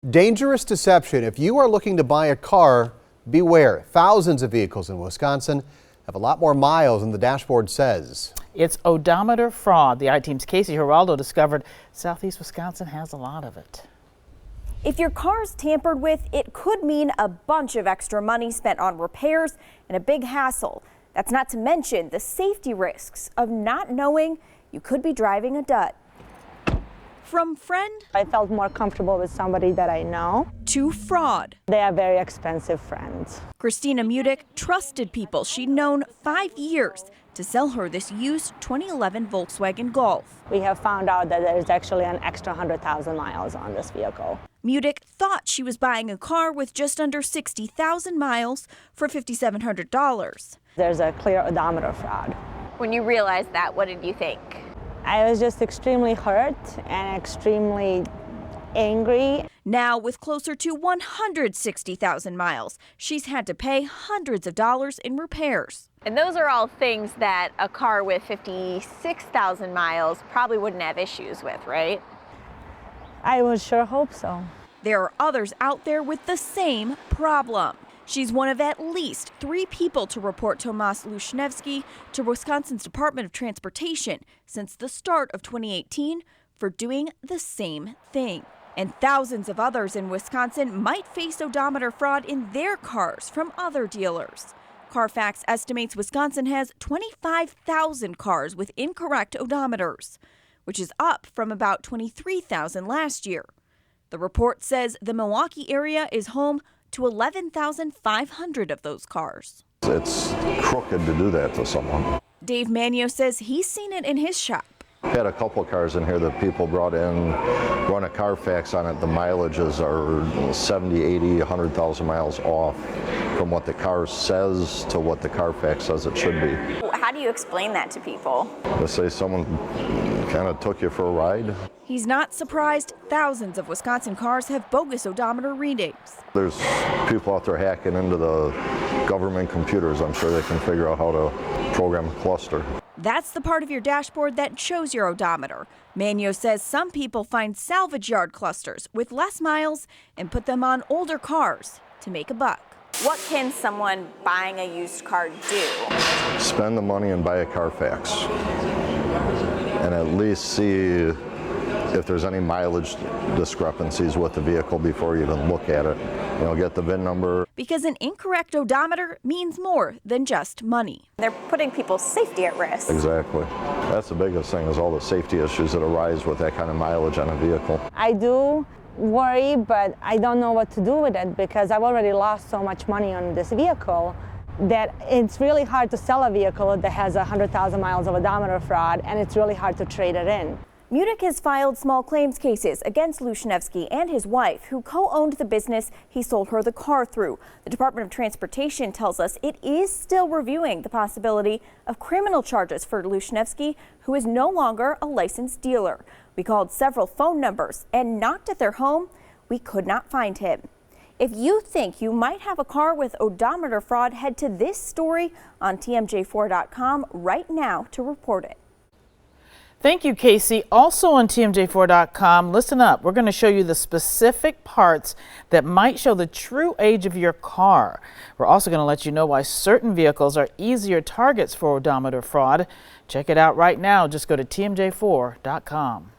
Dangerous deception. If you are looking to buy a car, beware. Thousands of vehicles in Wisconsin have a lot more miles than the dashboard says. It's odometer fraud. The I-Team's Casey Geraldo discovered Southeast Wisconsin has a lot of it. If your car's tampered with, it could mean a bunch of extra money spent on repairs and a big hassle. That's not to mention the safety risks of not knowing you could be driving a dud. From friend, I felt more comfortable with somebody that I know, to fraud. they are very expensive friends. Christina Mudick trusted people she'd known 5 years to sell her this used 2011 Volkswagen Golf. We have found out that there is actually an extra 100,000 miles on this vehicle. Mudick thought she was buying a car with just under 60,000 miles for $5,700. There's a clear odometer fraud. When you realized that, what did you think? I was just extremely hurt and extremely angry. Now, with closer to 160,000 miles, she's had to pay hundreds of dollars in repairs. And those are all things that a car with 56,000 miles probably wouldn't have issues with, right? I would sure hope so. There are others out there with the same problem. She's one of at least 3 people to report Tomas Lushnevsky to Wisconsin's Department of Transportation since the start of 2018 for doing the same thing. And thousands of others in Wisconsin might face odometer fraud in their cars from other dealers. Carfax estimates Wisconsin has 25,000 cars with incorrect odometers, which is up from about 23,000 last year. The report says the Milwaukee area is home to 11,500 of those cars. It's crooked to do that to someone. Dave Manio says he's seen it in his shop. We had a couple cars in here that people brought in, run a Carfax on it. The mileages are 70, 80, 100,000 miles off from what the car says to what the Carfax says it should be. How do you explain that to people? They say someone kind of took you for a ride. He's not surprised thousands of Wisconsin cars have bogus odometer readings. There's people out there hacking into the government computers. I'm sure they can figure out how to program a cluster. That's the part of your dashboard that shows your odometer. Manio says some people find salvage yard clusters with less miles and put them on older cars to make a buck. What can someone buying a used car do? Spend the money and buy a Carfax and at least see if there's any mileage discrepancies with the vehicle before you even look at it. You know, get the VIN number. Because an incorrect odometer means more than just money. They're putting people's safety at risk. Exactly. That's the biggest thing, is all the safety issues that arise with that kind of mileage on a vehicle. I do worry, but I don't know what to do with it because I've already lost so much money on this vehicle that it's really hard to sell a vehicle that has 100,000 miles of odometer fraud, and it's really hard to trade it in. Mudick has filed small claims cases against Lushnevsky and his wife, who co-owned the business he sold her the car through. The Department of Transportation tells us it is still reviewing the possibility of criminal charges for Lushnevsky, who is no longer a licensed dealer. We called several phone numbers and knocked at their home. We could not find him. If you think you might have a car with odometer fraud, head to this story on TMJ4.com right now to report it. Thank you, Casey. Also on TMJ4.com, listen up. We're going to show you the specific parts that might show the true age of your car. We're also going to let you know why certain vehicles are easier targets for odometer fraud. Check it out right now. Just go to TMJ4.com.